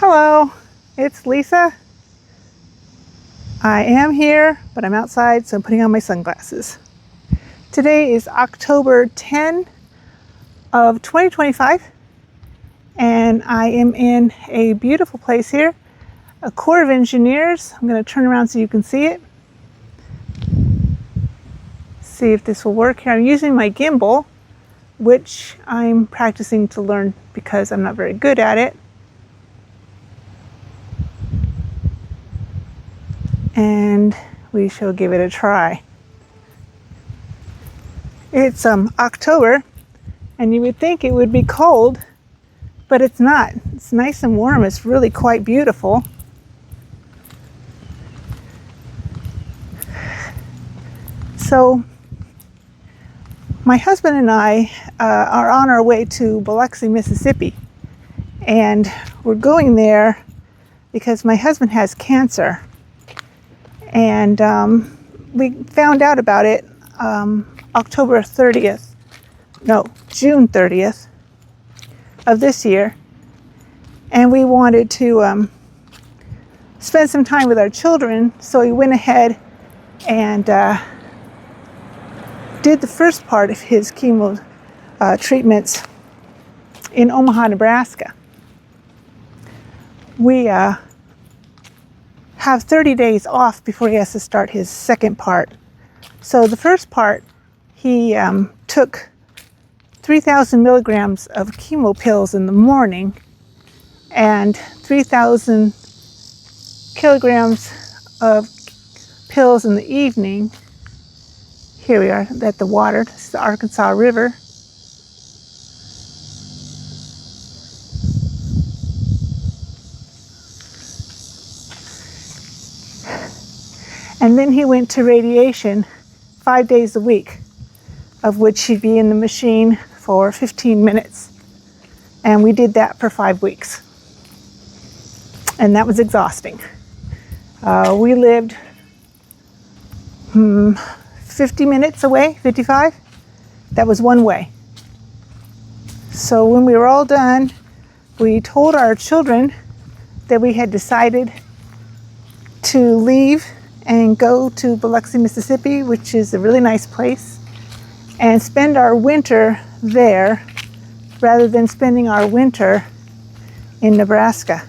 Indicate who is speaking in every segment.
Speaker 1: Hello, it's Lisa. I am here, but I'm outside, so I'm putting on my sunglasses. Today is October 10 of 2025, and I am in a beautiful place here, a Corps of Engineers. I'm going to turn around so you can see it. See if this will work here. I'm using my gimbal, which I'm practicing to learn because I'm not very good at it. And we shall give it a try. It's October, and you would think it would be cold, but it's not. It's nice and warm. It's really quite beautiful. So my husband and I are on our way to Biloxi, Mississippi, and we're going there because my husband has cancer. And we found out about it June 30th of this year. And we wanted to spend some time with our children, so we went ahead and did the first part of his chemo treatments in Omaha, Nebraska. We have 30 days off before he has to start his second part. So the first part, he took 3,000 milligrams of chemo pills in the morning and 3,000 kilograms of pills in the evening. Here we are at the water. This is the Arkansas River. And then he went to radiation 5 days a week, of which he'd be in the machine for 15 minutes. And we did that for 5 weeks. And that was exhausting. We lived 50 minutes away, 55. That was one way. So when we were all done, we told our children that we had decided to leave and go to Biloxi, Mississippi, which is a really nice place, and spend our winter there rather than spending our winter in Nebraska.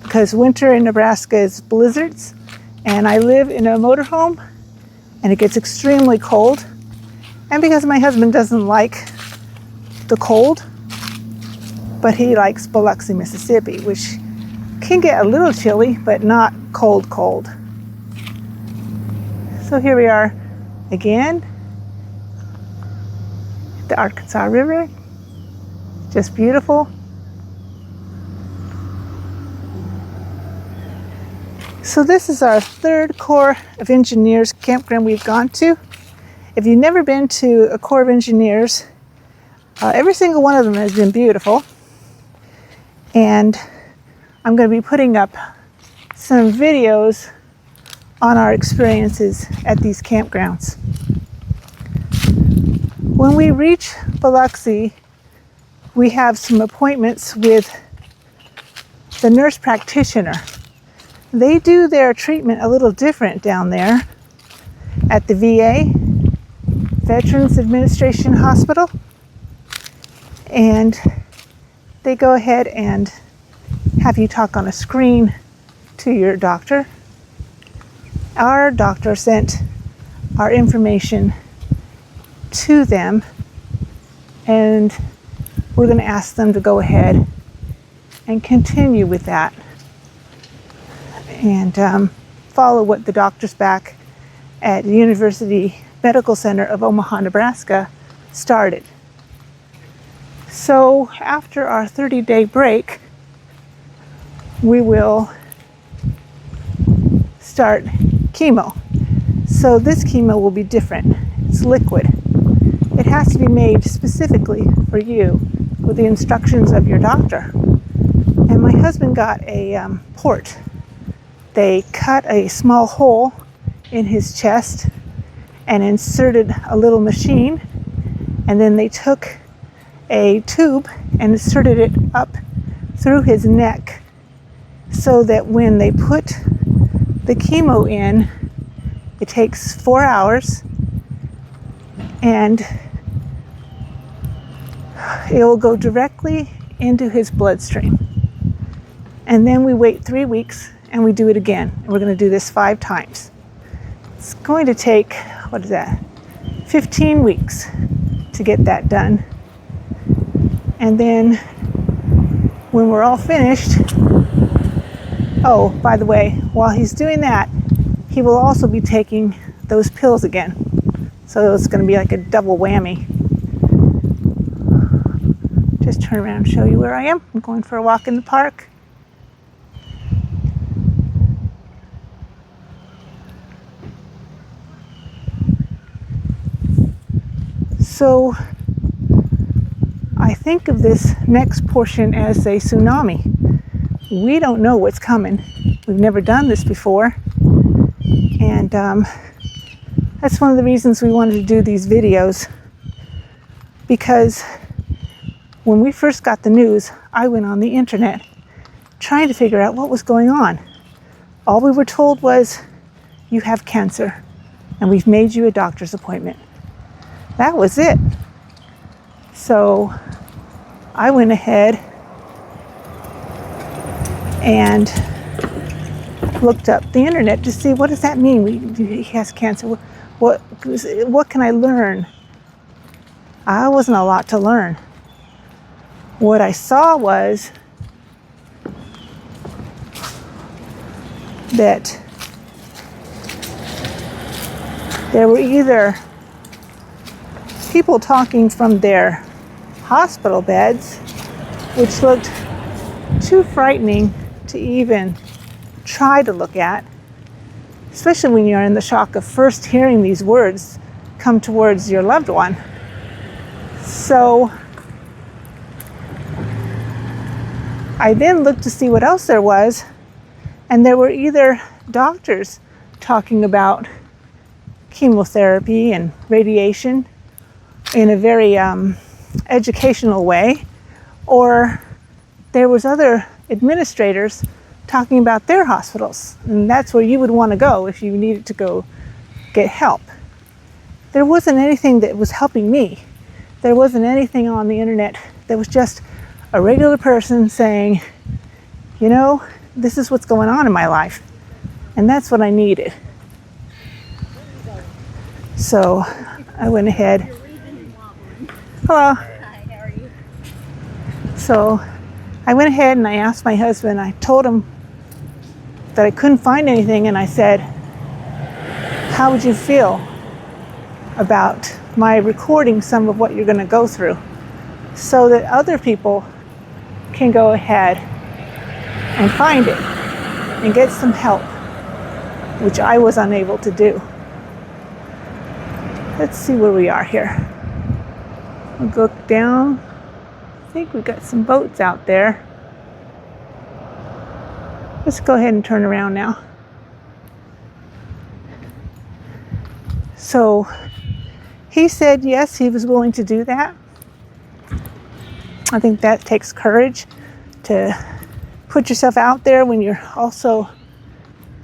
Speaker 1: Because winter in Nebraska is blizzards, and I live in a motorhome, and it gets extremely cold. And because my husband doesn't like the cold, but he likes Biloxi, Mississippi, which can get a little chilly, but not cold, cold. So here we are again, the Arkansas River, just beautiful. So this is our third Corps of Engineers campground we've gone to. If you've never been to a Corps of Engineers, every single one of them has been beautiful. And I'm going to be putting up some videos on our experiences at these campgrounds. When we reach Biloxi, we have some appointments with the nurse practitioner. They do their treatment a little different down there at the VA, Veterans Administration Hospital, and they go ahead and have you talk on a screen to your doctor. Our doctor sent our information to them, and we're going to ask them to go ahead and continue with that and follow what the doctors back at the University Medical Center of Omaha, Nebraska started. So after our 30-day break, we will start chemo. So this chemo will be different. It's liquid. It has to be made specifically for you with the instructions of your doctor. And my husband got a port. They cut a small hole in his chest and inserted a little machine, and then they took a tube and inserted it up through his neck so that when they put the chemo in, it takes 4 hours, and it will go directly into his bloodstream. And then we wait 3 weeks and we do it again. And we're going to do this 5 times. It's going to take, 15 weeks to get that done. And then when we're all finished, oh, by the way, while he's doing that, he will also be taking those pills again. So it's going to be like a double whammy. Just turn around and show you where I am. I'm going for a walk in the park. So I think of this next portion as a tsunami. We don't know what's coming. We've never done this before. And that's one of the reasons we wanted to do these videos. Because when we first got the news, I went on the internet trying to figure out what was going on. All we were told was, you have cancer and we've made you a doctor's appointment. That was it. So I went ahead and looked up the internet to see, what does that mean? He has cancer. What can I learn? I wasn't a lot to learn. What I saw was that there were either people talking from their hospital beds, which looked too frightening to even try to look at, especially when you're in the shock of first hearing these words come towards your loved one. So I then looked to see what else there was, and there were either doctors talking about chemotherapy and radiation in a very educational way, or there was other administrators talking about their hospitals, and that's where you would want to go if you needed to go get help. There wasn't anything that was helping me. There wasn't anything on the internet. There was just a regular person saying, you know, this is what's going on in my life, and that's what I needed. So I went ahead. Hello.
Speaker 2: Hi, how are you?
Speaker 1: So I went ahead and I asked my husband, I told him that I couldn't find anything, and I said, how would you feel about my recording some of what you're going to go through so that other people can go ahead and find it and get some help, which I was unable to do. Let's see where we are here. We'll go down. I think we've got some boats out there. Let's go ahead and turn around now. So he said yes, he was willing to do that. I think that takes courage to put yourself out there when you're also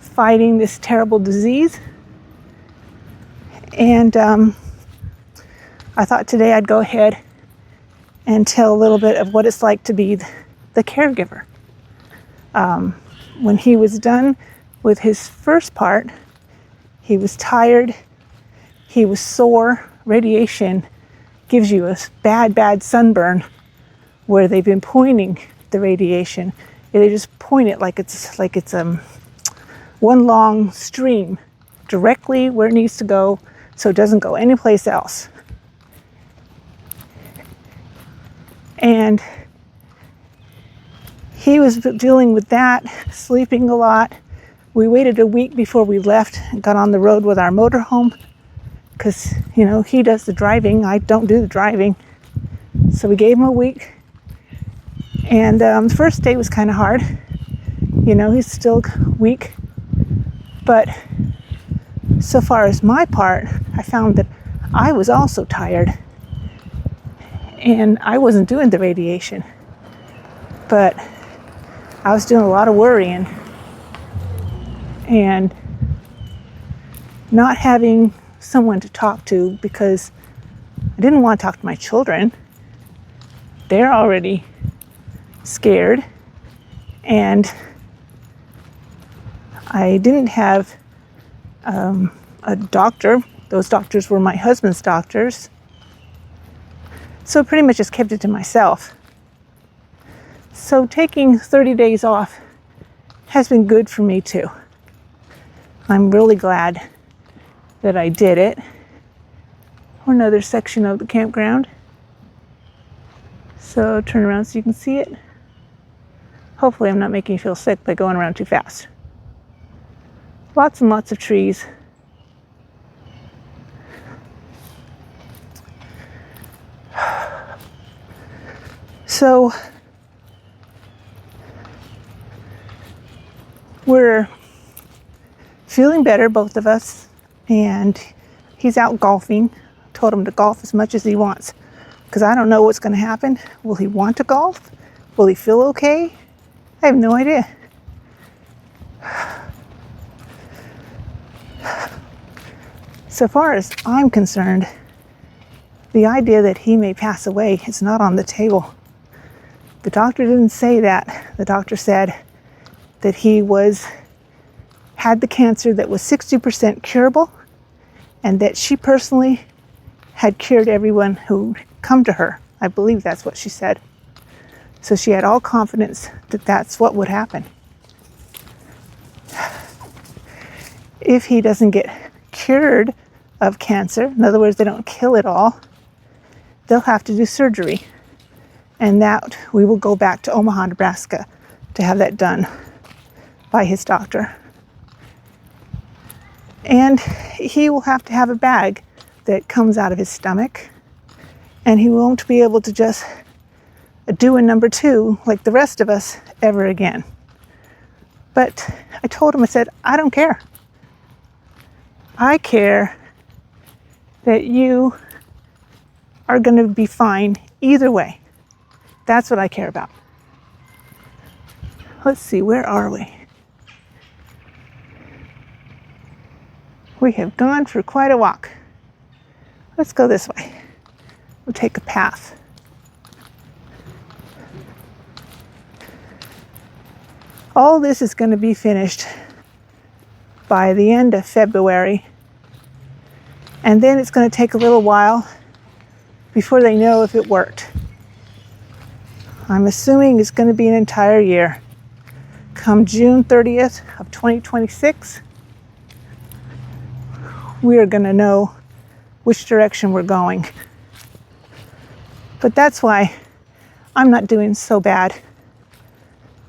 Speaker 1: fighting this terrible disease. And I thought today I'd go ahead and tell a little bit of what it's like to be the caregiver. When he was done with his first part, he was tired, he was sore. Radiation gives you a bad sunburn where they've been pointing the radiation. They just point it like it's one long stream directly where it needs to go, so it doesn't go anyplace else. And he was dealing with that, sleeping a lot. We waited a week before we left and got on the road with our motorhome because, you know, he does the driving. I don't do the driving. So we gave him a week. And the first day was kind of hard. You know, he's still weak. But so far as my part, I found that I was also tired. And I wasn't doing the radiation. But I was doing a lot of worrying and not having someone to talk to, because I didn't want to talk to my children. They're already scared, and I didn't have a doctor. Those doctors were my husband's doctors. So pretty much just kept it to myself. So taking 30 days off has been good for me too. I'm really glad that I did it. Or another section of the campground. So turn around so you can see it. Hopefully I'm not making you feel sick by going around too fast. Lots and lots of trees. So we're feeling better, both of us, and he's out golfing. Told him to golf as much as he wants, because I don't know what's going to happen. Will he want to golf? Will he feel okay? I have no idea. So far as I'm concerned, the idea that he may pass away is not on the table. The doctor didn't say that. The doctor said that he had the cancer that was 60% curable, and that she personally had cured everyone who come to her. I believe that's what she said. So she had all confidence that that's what would happen. If he doesn't get cured of cancer, in other words, they don't kill it all, they'll have to do surgery. And that we will go back to Omaha, Nebraska to have that done by his doctor. And he will have to have a bag that comes out of his stomach, and he won't be able to just do a number 2 like the rest of us ever again. But I told him, I said, I don't care. I care that you are going to be fine either way. That's what I care about. Let's see, where are we? We have gone for quite a walk. Let's go this way. We'll take a path. All this is going to be finished by the end of February. And then it's going to take a little while before they know if it worked. I'm assuming it's going to be an entire year. Come June 30th of 2026, we are going to know which direction we're going. But that's why I'm not doing so bad,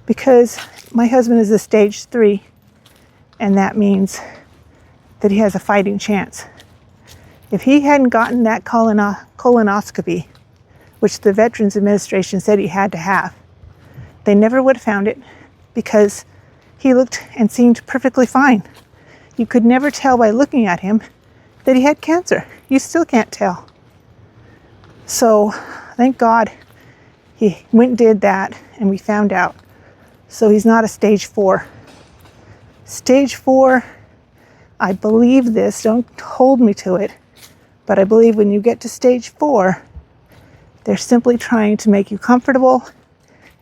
Speaker 1: because my husband is a stage 3, and that means that he has a fighting chance. If he hadn't gotten that colonoscopy, which the Veterans Administration said he had to have, they never would have found it, because he looked and seemed perfectly fine. You could never tell by looking at him that he had cancer. You still can't tell. So thank God he went and did that, and we found out. So he's not a stage 4. Stage 4, I believe this, don't hold me to it, but I believe when you get to stage 4, they're simply trying to make you comfortable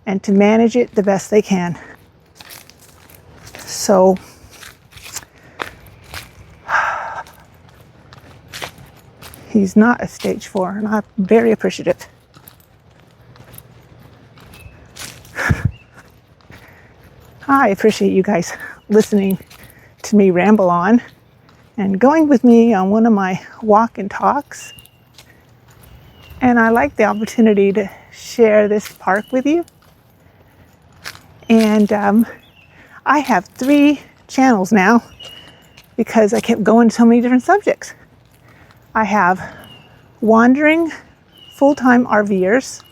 Speaker 1: and to manage it the best they can. So he's not a stage 4, and I'm very appreciative. I appreciate you guys listening to me ramble on and going with me on one of my walk and talks. And I like the opportunity to share this park with you. And I have 3 channels now because I kept going so many different subjects. I have wandering full-time RVers,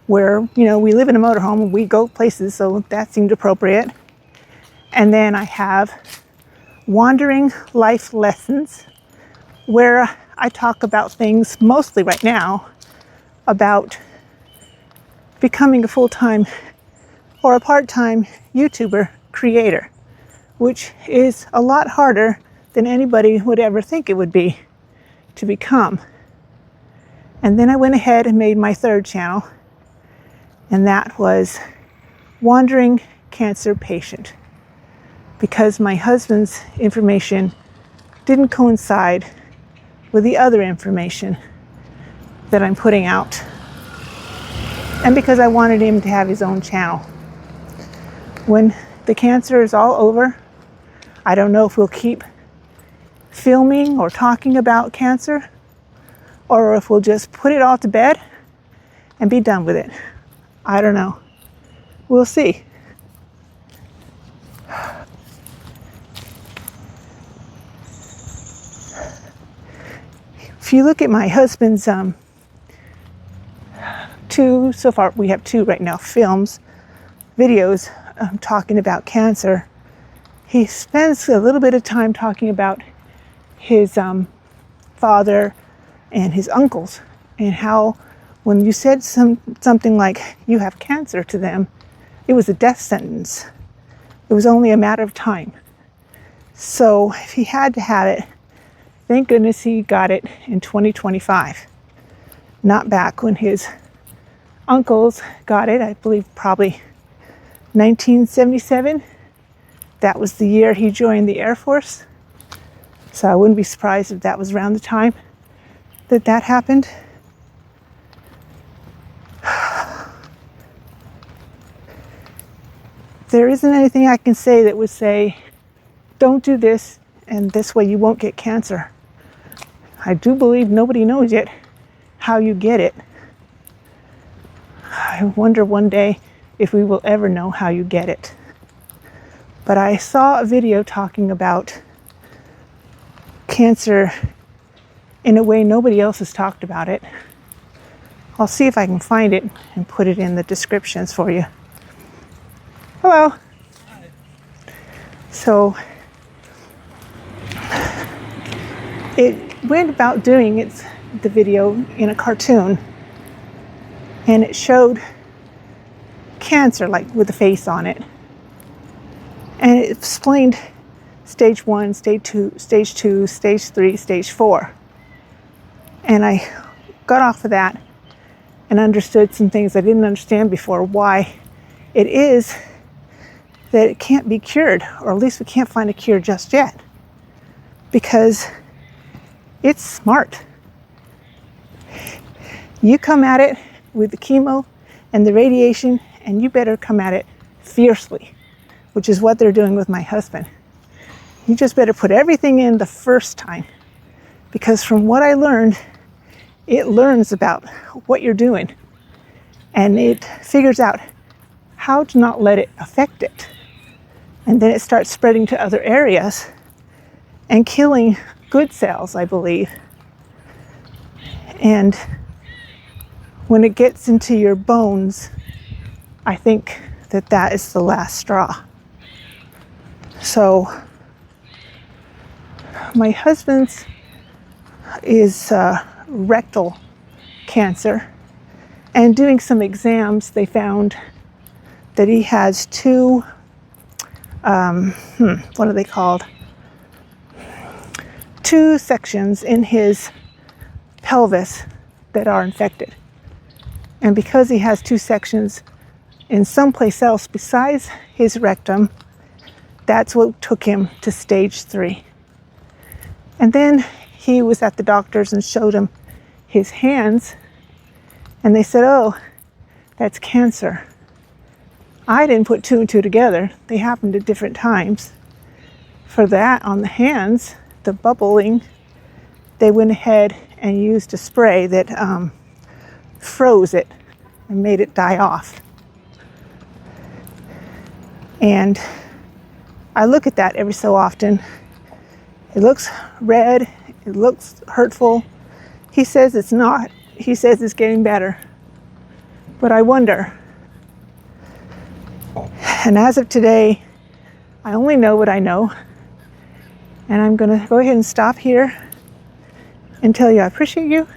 Speaker 1: where, we live in a motorhome and we go places, so that seemed appropriate. And then I have wandering life lessons, where I talk about things, mostly right now, about becoming a full-time or a part-time YouTuber creator, which is a lot harder than anybody would ever think it would be to become. And then I went ahead and made my third channel, and that was Wandering Cancer Patient, because my husband's information didn't coincide with the other information that I'm putting out, and because I wanted him to have his own channel. When the cancer is all over, I don't know if we'll keep filming or talking about cancer, or if we'll just put it all to bed and be done with it. I don't know. We'll see. If you look at my husband's so far we have two right now, videos talking about cancer. He spends a little bit of time talking about his father and his uncles, and how when you said something like you have cancer to them, it was a death sentence. It was only a matter of time. So if he had to have it, thank goodness he got it in 2025, not back when his uncles got it, I believe probably 1977. That was the year he joined the Air Force. So I wouldn't be surprised if that was around the time that happened. There isn't anything I can say that would say, don't do this, and this way you won't get cancer. I do believe nobody knows yet how you get it. I wonder one day if we will ever know how you get it. But I saw a video talking about cancer in a way nobody else has talked about it. I'll see if I can find it and put it in the descriptions for you. Hello. Hi. So it went about doing the video in a cartoon, and it showed cancer like with a face on it, and it explained stage 1, stage 2, stage 3, stage 4. And I got off of that and understood some things I didn't understand before, why it is that it can't be cured, or at least we can't find a cure just yet, because it's smart. You come at it with the chemo and the radiation, and you better come at it fiercely, which is what they're doing with my husband. You just better put everything in the first time, because from what I learned, it learns about what you're doing, and it figures out how to not let it affect it. And then it starts spreading to other areas and killing good cells, I believe. And when it gets into your bones, I think that is the last straw. So my husband's is rectal cancer, and doing some exams, they found that he has two, what are they called? Two sections in his pelvis that are infected. And because he has two sections in someplace else besides his rectum, that's what took him to stage 3. And then he was at the doctor's and showed him his hands, and they said, oh, that's cancer. I didn't put 2 and 2 together. They happened at different times. For that, on the hands, the bubbling, they went ahead and used a spray that froze it and made it die off. And I look at that every so often. It looks red, it looks hurtful. He says it's not. He says it's getting better. But I wonder. And as of today, I only know what I know. And I'm going to go ahead and stop here and tell you I appreciate you,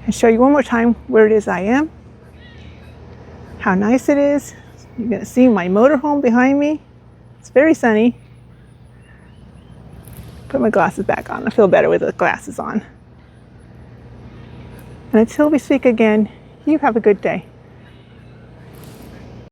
Speaker 1: and show you one more time where it is I am, how nice it is. You're going to see my motorhome behind me. It's very sunny. Put my glasses back on. I feel better with the glasses on. And until we speak again, you have a good day.